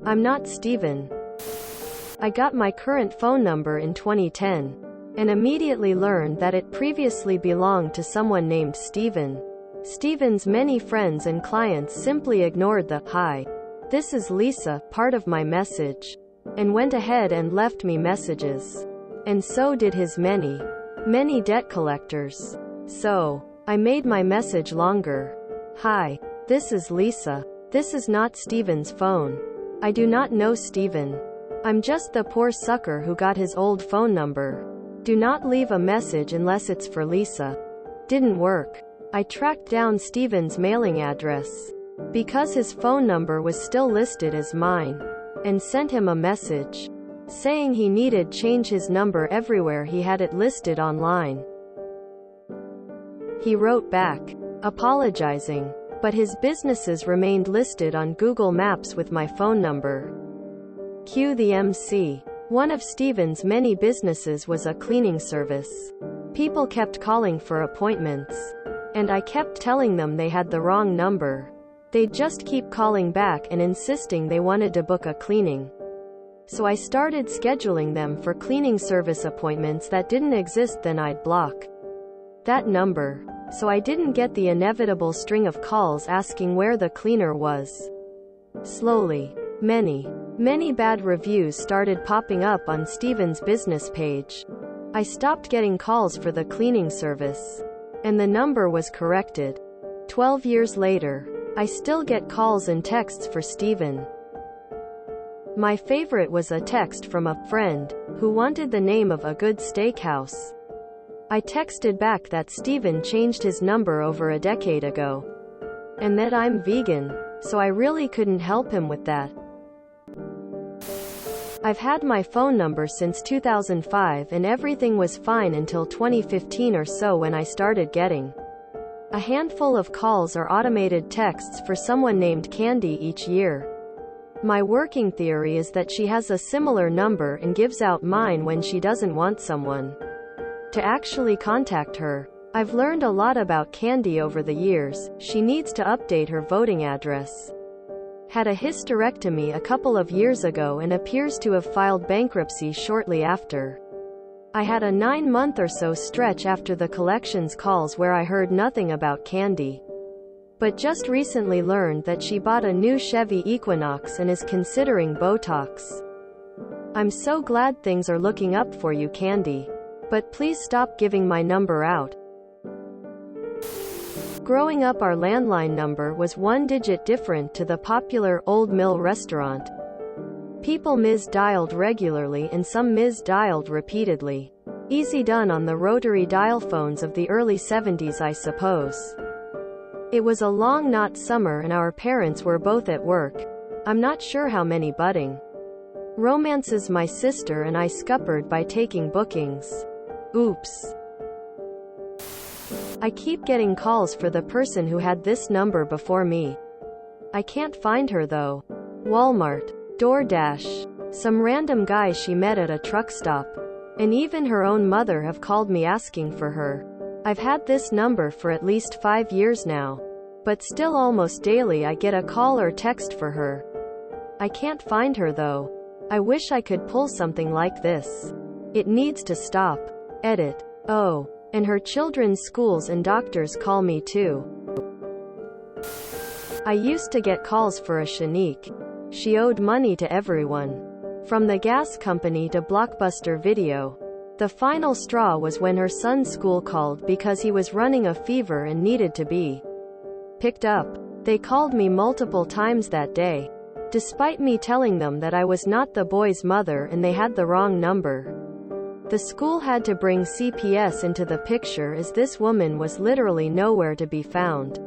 I'm not Steven. I got my current phone number in 2010, and immediately learned that it previously belonged to someone named Steven. Steven's many friends and clients simply ignored the "Hi, this is Lisa" part of my message, and went ahead and left me messages. And so did his many debt collectors. So, I made my message longer. "Hi, this is Lisa. This is not Steven's phone. I do not know Steven. I'm just the poor sucker who got his old phone number. Do not leave a message unless it's for Lisa." Didn't work. I tracked down Steven's mailing address, because his phone number was still listed as mine, and sent him a message saying he needed change his number everywhere he had it listed online. He wrote back, apologizing, but his businesses remained listed on Google Maps with my phone number. Cue the MC. One of Steven's many businesses was a cleaning service. People kept calling for appointments, and I kept telling them they had the wrong number. They'd just keep calling back and insisting they wanted to book a cleaning. So I started scheduling them for cleaning service appointments that didn't exist. Then I'd block that number, so I didn't get the inevitable string of calls asking where the cleaner was. Slowly, many bad reviews started popping up on Steven's business page. I stopped getting calls for the cleaning service, and the number was corrected. 12 years later, I still get calls and texts for Steven. My favorite was a text from a friend who wanted the name of a good steakhouse. I texted back that Steven changed his number over a decade ago, and that I'm vegan, so I really couldn't help him with that. I've had my phone number since 2005 and everything was fine until 2015 or so, when I started getting a handful of calls or automated texts for someone named Candy each year. My working theory is that she has a similar number and gives out mine when she doesn't want someone to actually contact her. I've learned a lot about Candy over the years. She needs to update her voting address. Had a hysterectomy a couple of years ago and appears to have filed bankruptcy shortly after. I had a 9-month or so stretch after the collections calls where I heard nothing about Candy, but just recently learned that she bought a new Chevy Equinox and is considering Botox. I'm so glad things are looking up for you, Candy. But please stop giving my number out. Growing up, our landline number was 1 digit different to the popular Old Mill restaurant. People mis-dialed regularly and some mis-dialed repeatedly. Easy done on the rotary dial phones of the early 70s, I suppose. It was a long not summer and our parents were both at work. I'm not sure how many budding romances my sister and I scuppered by taking bookings. Oops. I keep getting calls for the person who had this number before me. I can't find her though. Walmart, DoorDash, some random guy she met at a truck stop, and even her own mother have called me asking for her. I've had this number for at least 5 years now, but still almost daily I get a call or text for her. I can't find her though. I wish I could pull something like this. It needs to stop. Edit. Oh, and her children's schools and doctors call me too. I used to get calls for a Shanique. She owed money to everyone, from the gas company to Blockbuster Video. The final straw was when her son's school called because he was running a fever and needed to be picked up. They called me multiple times that day, despite me telling them that I was not the boy's mother and they had the wrong number. The school had to bring CPS into the picture as this woman was literally nowhere to be found.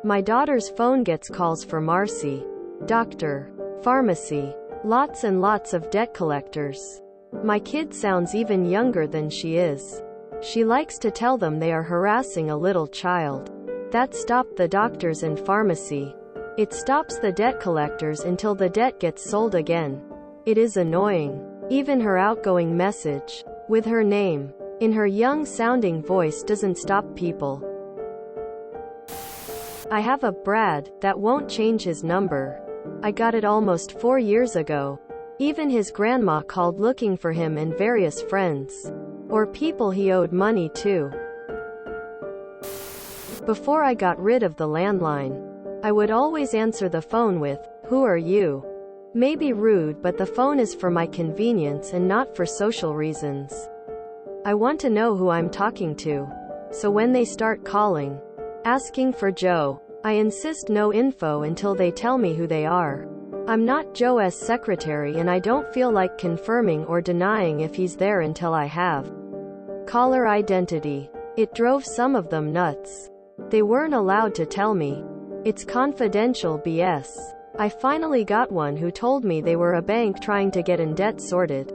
My daughter's phone gets calls for Marcy, doctor, pharmacy, lots and lots of debt collectors. My kid sounds even younger than she is. She likes to tell them they are harassing a little child. That stopped the doctors and pharmacy. It stops the debt collectors until the debt gets sold again. It is annoying. Even her outgoing message, with her name in her young-sounding voice, doesn't stop people. I have a Brad that won't change his number. I got it almost 4 years ago. Even his grandma called looking for him and various friends. Or people he owed money to. Before I got rid of the landline, I would always answer the phone with, "Who are you?" Maybe rude, but the phone is for my convenience and not for social reasons. I want to know who I'm talking to. So when they start calling, asking for Joe, I insist no info until they tell me who they are. I'm not Joe's secretary and I don't feel like confirming or denying if he's there until I have caller identity. It drove some of them nuts. They weren't allowed to tell me. It's confidential BS. I finally got one who told me they were a bank trying to get in debt sorted.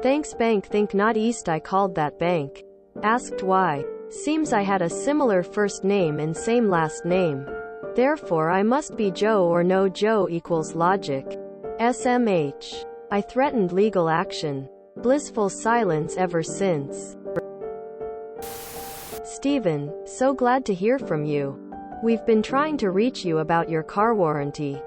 Thanks bank think not East. I called that bank. Asked why. Seems I had a similar first name and same last name. Therefore I must be Joe or no Joe equals logic. SMH. I threatened legal action. Blissful silence ever since. Steven, so glad to hear from you. We've been trying to reach you about your car warranty.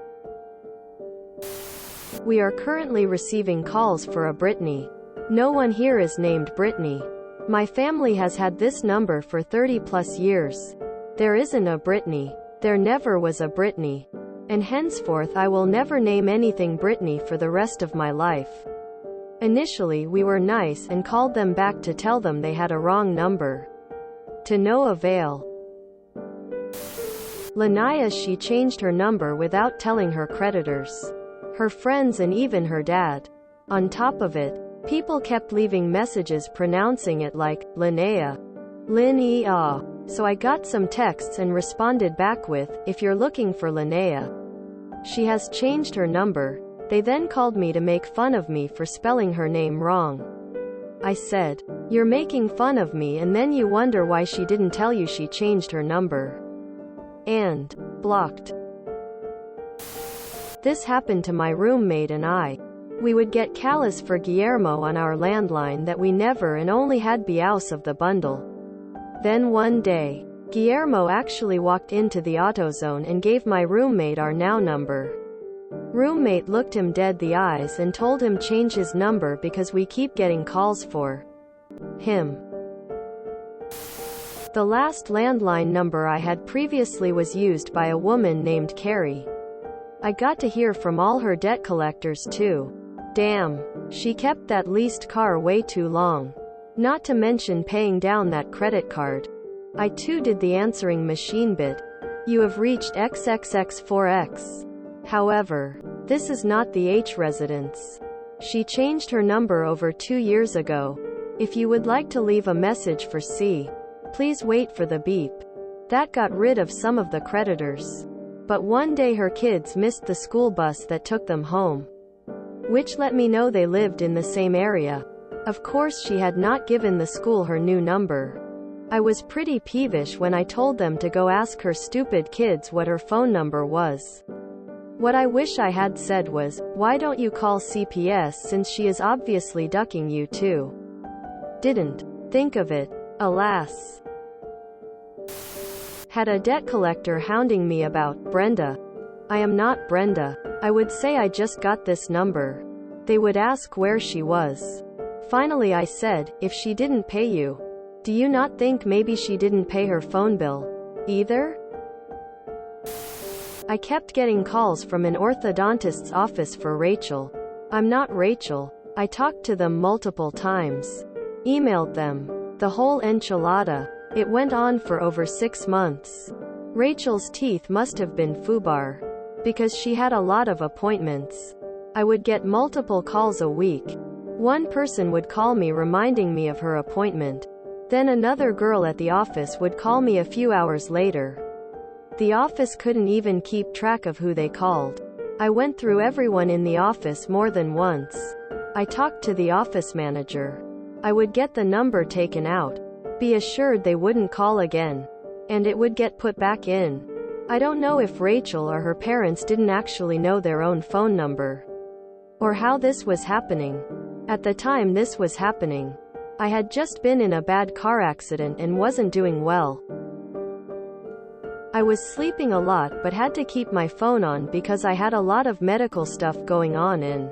We are currently receiving calls for a Brittany. No one here is named Brittany. My family has had this number for 30 plus years. There isn't a Brittany. There never was a Brittany. And henceforth I will never name anything Brittany for the rest of my life. Initially we were nice and called them back to tell them they had a wrong number. To no avail. Lanaya, she changed her number without telling her creditors, her friends and even her dad. On top of it, people kept leaving messages pronouncing it like, Linnea. Lin-E-A. So I got some texts and responded back with, if you're looking for Linnea. She has changed her number. They then called me to make fun of me for spelling her name wrong. I said, you're making fun of me and then you wonder why she didn't tell you she changed her number. And blocked. This happened to my roommate and I. We would get callous for Guillermo on our landline that we never and only had Biaus of the bundle. Then one day, Guillermo actually walked into the AutoZone and gave my roommate our now number. Roommate looked him dead the eyes and told him change his number because we keep getting calls for him. The last landline number I had previously was used by a woman named Carrie. I got to hear from all her debt collectors too. Damn. She kept that leased car way too long. Not to mention paying down that credit card. I too did the answering machine bit. You have reached XXX4X. However, this is not the H residence. She changed her number over 2 years ago. If you would like to leave a message for C, please wait for the beep. That got rid of some of the creditors. But one day her kids missed the school bus that took them home, which let me know they lived in the same area. Of course she had not given the school her new number. I was pretty peevish when I told them to go ask her stupid kids what her phone number was. What I wish I had said was, why don't you call CPS since she is obviously ducking you too? Didn't think of it. Alas. Had a debt collector hounding me about Brenda. I am not Brenda. I would say I just got this number. They would ask where she was. Finally I said, if she didn't pay you, do you not think maybe she didn't pay her phone bill either? I kept getting calls from an orthodontist's office for Rachel. I'm not Rachel. I talked to them multiple times. Emailed them. The whole enchilada. It went on for over 6 months. Rachel's teeth must have been FUBAR. Because she had a lot of appointments. I would get multiple calls a week. One person would call me reminding me of her appointment. Then another girl at the office would call me a few hours later. The office couldn't even keep track of who they called. I went through everyone in the office more than once. I talked to the office manager. I would get the number taken out. Be assured they wouldn't call again. And it would get put back in. I don't know if Rachel or her parents didn't actually know their own phone number. Or how this was happening. At the time this was happening, I had just been in a bad car accident and wasn't doing well. I was sleeping a lot but had to keep my phone on because I had a lot of medical stuff going on and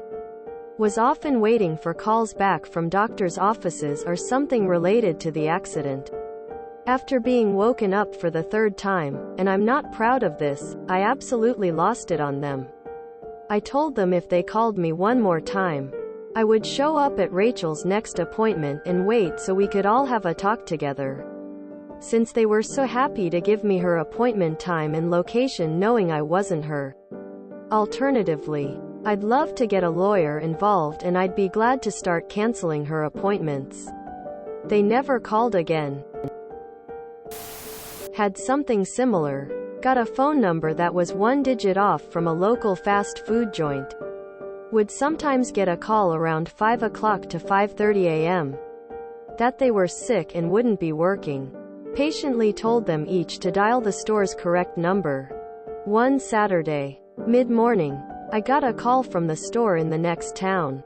was often waiting for calls back from doctors' offices or something related to the accident. After being woken up for the third time, and I'm not proud of this, I absolutely lost it on them. I told them if they called me one more time, I would show up at Rachel's next appointment and wait so we could all have a talk together. Since they were so happy to give me her appointment time and location knowing I wasn't her. Alternatively, I'd love to get a lawyer involved and I'd be glad to start canceling her appointments. They never called again. Had something similar. Got a phone number that was one digit off from a local fast food joint. Would sometimes get a call around 5 o'clock to 5:30 a.m. that they were sick and wouldn't be working. Patiently told them each to dial the store's correct number. One Saturday, mid-morning, I got a call from the store in the next town.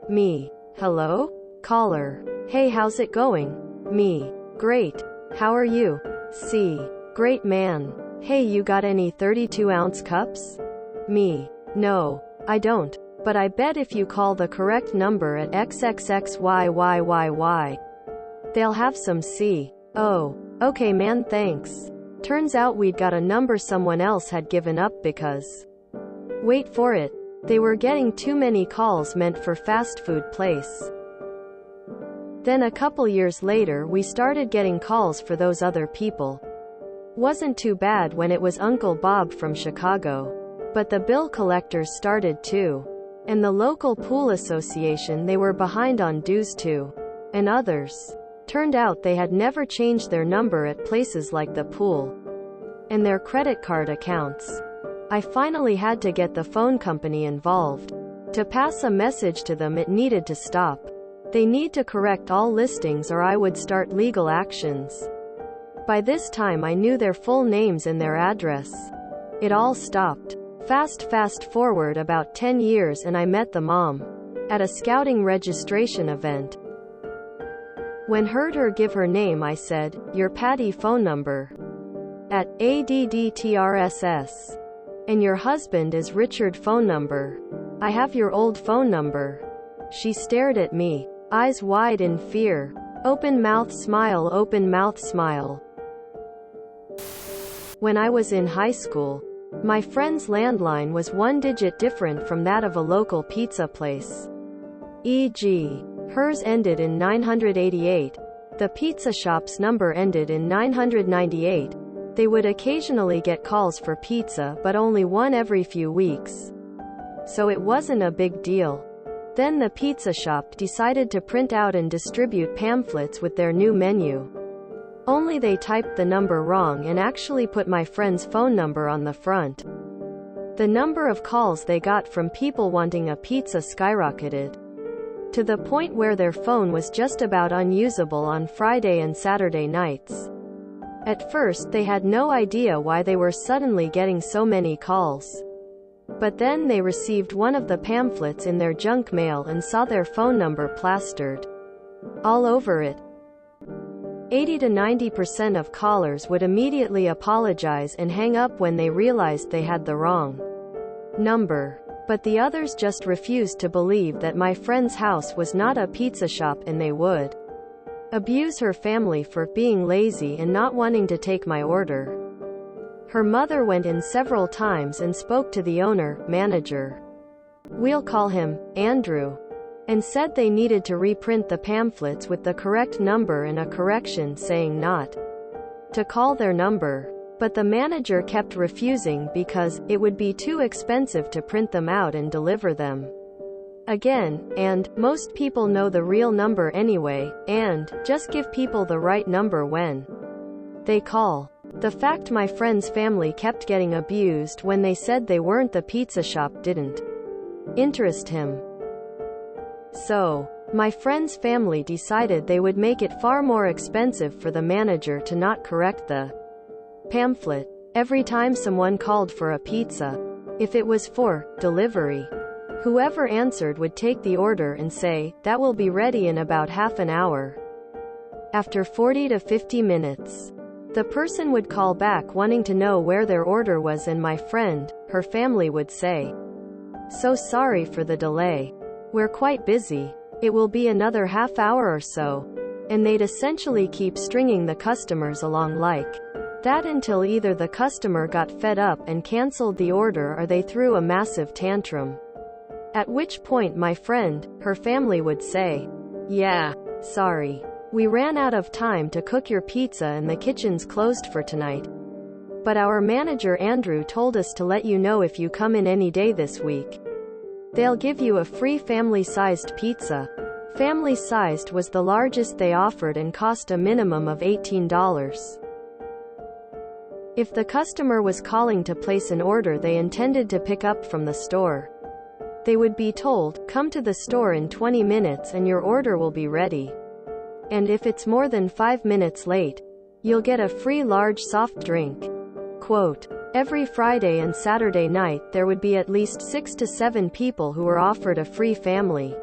Me. Hello? Caller. Hey, how's it going? Me. Great. How are you? C. Great, man. Hey, you got any 32-ounce cups? Me. No, I don't. But I bet if you call the correct number at XXXYYYY, they'll have some. C. Oh, okay man, thanks. Turns out we'd got a number someone else had given up because, wait for it, they were getting too many calls meant for fast food place. Then a couple years later we started getting calls for those other people. Wasn't too bad when it was Uncle Bob from Chicago. But the bill collectors started too. And the local pool association they were behind on dues too. And others. Turned out they had never changed their number at places like the pool. And their credit card accounts. I finally had to get the phone company involved. To pass a message to them it needed to stop. They need to correct all listings or I would start legal actions. By this time I knew their full names and their address. It all stopped. Fast forward about 10 years and I met the mom. At a scouting registration event. When heard her give her name I said, your Patty phone number. At ADDTRSS. And your husband is Richard phone number. I have your old phone number. She stared at me. Eyes wide in fear. Open mouth smile, open mouth smile. When I was in high school, my friend's landline was one digit different from that of a local pizza place. E.g., hers ended in 988. The pizza shop's number ended in 998. They would occasionally get calls for pizza but only one every few weeks. So it wasn't a big deal. Then the pizza shop decided to print out and distribute pamphlets with their new menu. Only they typed the number wrong and actually put my friend's phone number on the front. The number of calls they got from people wanting a pizza skyrocketed. To the point where their phone was just about unusable on Friday and Saturday nights. At first they had no idea why they were suddenly getting so many calls. But then they received one of the pamphlets in their junk mail and saw their phone number plastered all over it. 80 to 90% of callers would immediately apologize and hang up when they realized they had the wrong number. But the others just refused to believe that my friend's house was not a pizza shop and they would abuse her family for being lazy and not wanting to take my order. Her mother went in several times and spoke to the manager. We'll call him Andrew. And said they needed to reprint the pamphlets with the correct number and a correction saying not to call their number. But the manager kept refusing because it would be too expensive to print them out and deliver them again, and most people know the real number anyway, and just give people the right number when they call. The fact my friend's family kept getting abused when they said they weren't the pizza shop didn't interest him. So, my friend's family decided they would make it far more expensive for the manager to not correct the pamphlet every time someone called for a pizza. If it was for delivery, whoever answered would take the order and say, that will be ready in about half an hour. After 40 to 50 minutes, The person would call back wanting to know where their order was, and my friend, her family, would say, "So sorry for the delay. We're quite busy. It will be another half hour or so." And they'd essentially keep stringing the customers along like that until either the customer got fed up and canceled the order or they threw a massive tantrum. At which point my friend, her family, would say, "Yeah, sorry. We ran out of time to cook your pizza and the kitchen's closed for tonight. But our manager Andrew told us to let you know if you come in any day this week, they'll give you a free family-sized pizza." Family-sized was the largest they offered and cost a minimum of $18. If the customer was calling to place an order they intended to pick up from the store, they would be told, "Come to the store in 20 minutes and your order will be ready. And if it's more than 5 minutes late, you'll get a free large soft drink." Quote, "Every Friday and Saturday night there would be at least 6 to 7 people who were offered a free family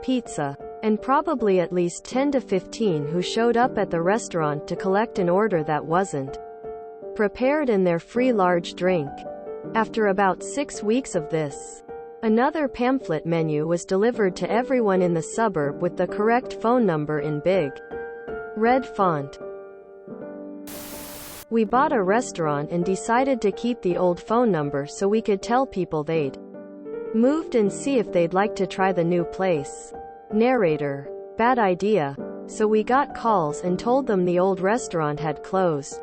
pizza, and probably at least 10 to 15 who showed up at the restaurant to collect an order that wasn't prepared and their free large drink." After about 6 weeks of this, another pamphlet menu was delivered to everyone in the suburb with the correct phone number in big red font. We bought a restaurant and decided to keep the old phone number so we could tell people they'd moved and see if they'd like to try the new place. Narrator: "Bad idea. So we got calls and told them the old restaurant had closed.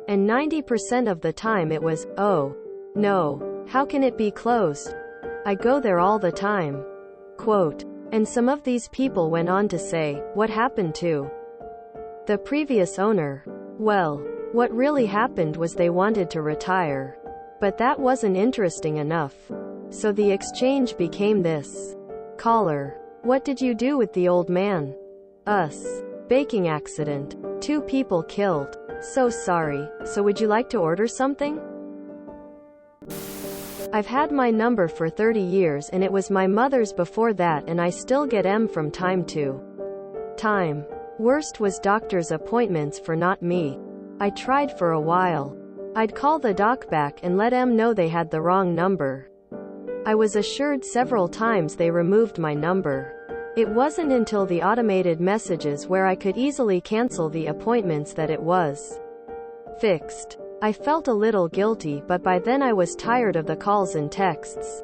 And 90% of the time it was, 'Oh, no. How can it be closed? I go there all the time.'" Quote. And some of these people went on to say, "What happened to the previous owner? Well, what really happened was they wanted to retire. But that wasn't interesting enough. So the exchange became this." Caller: "What did you do with the old man?" Us: "Baking accident. 2 people killed. So sorry. So would you like to order something?" I've had my number for 30 years and it was my mother's before that, and I still get M from time to time. Worst was doctor's appointments for not me. I tried for a while. I'd call the doc back and let M know they had the wrong number. I was assured several times they removed my number. It wasn't until the automated messages where I could easily cancel the appointments that it was fixed. I felt a little guilty, but by then I was tired of the calls and texts.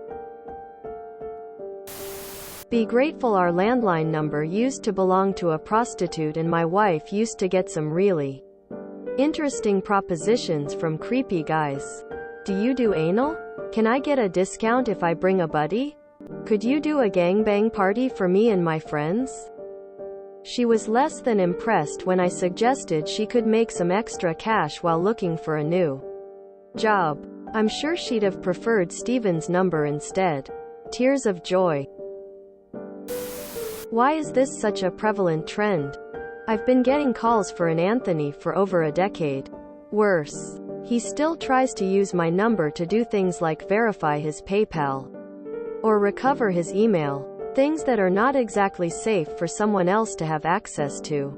Be grateful our landline number used to belong to a prostitute, and my wife used to get some really interesting propositions from creepy guys. "Do you do anal? Can I get a discount if I bring a buddy? Could you do a gangbang party for me and my friends?" She was less than impressed when I suggested she could make some extra cash while looking for a new job. I'm sure she'd have preferred Steven's number instead. Tears of joy. Why is this such a prevalent trend? I've been getting calls for an Anthony for over a decade. Worse, he still tries to use my number to do things like verify his PayPal or recover his email, things that are not exactly safe for someone else to have access to.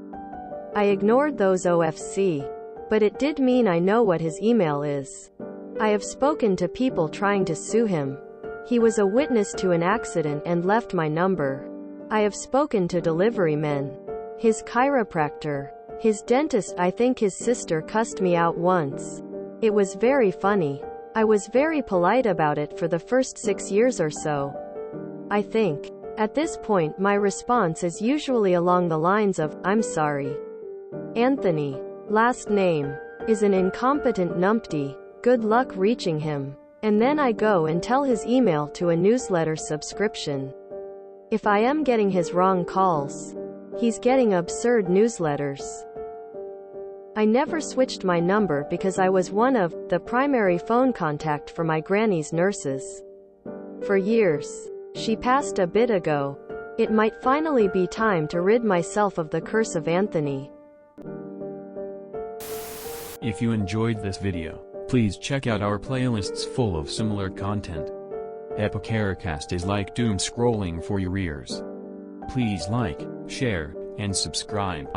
I ignored those OFC, but it did mean I know what his email is. I have spoken to people trying to sue him. He was a witness to an accident and left my number. I have spoken to delivery men, his chiropractor, his dentist. I think his sister cussed me out once. It was very funny. I was very polite about it for the first 6 years or so. I think. At this point my response is usually along the lines of, "I'm sorry. Anthony, last name, is an incompetent numpty. Good luck reaching him." And then I go and tell his email to a newsletter subscription. If I am getting his wrong calls, he's getting absurd newsletters. I never switched my number because I was one of the primary phone contact for my granny's nurses for years. She passed a bit ago. It might finally be time to rid myself of the curse of Anthony. If you enjoyed this video, please check out our playlists full of similar content. Epicaricast is like doom scrolling for your ears. Please like, share, and subscribe.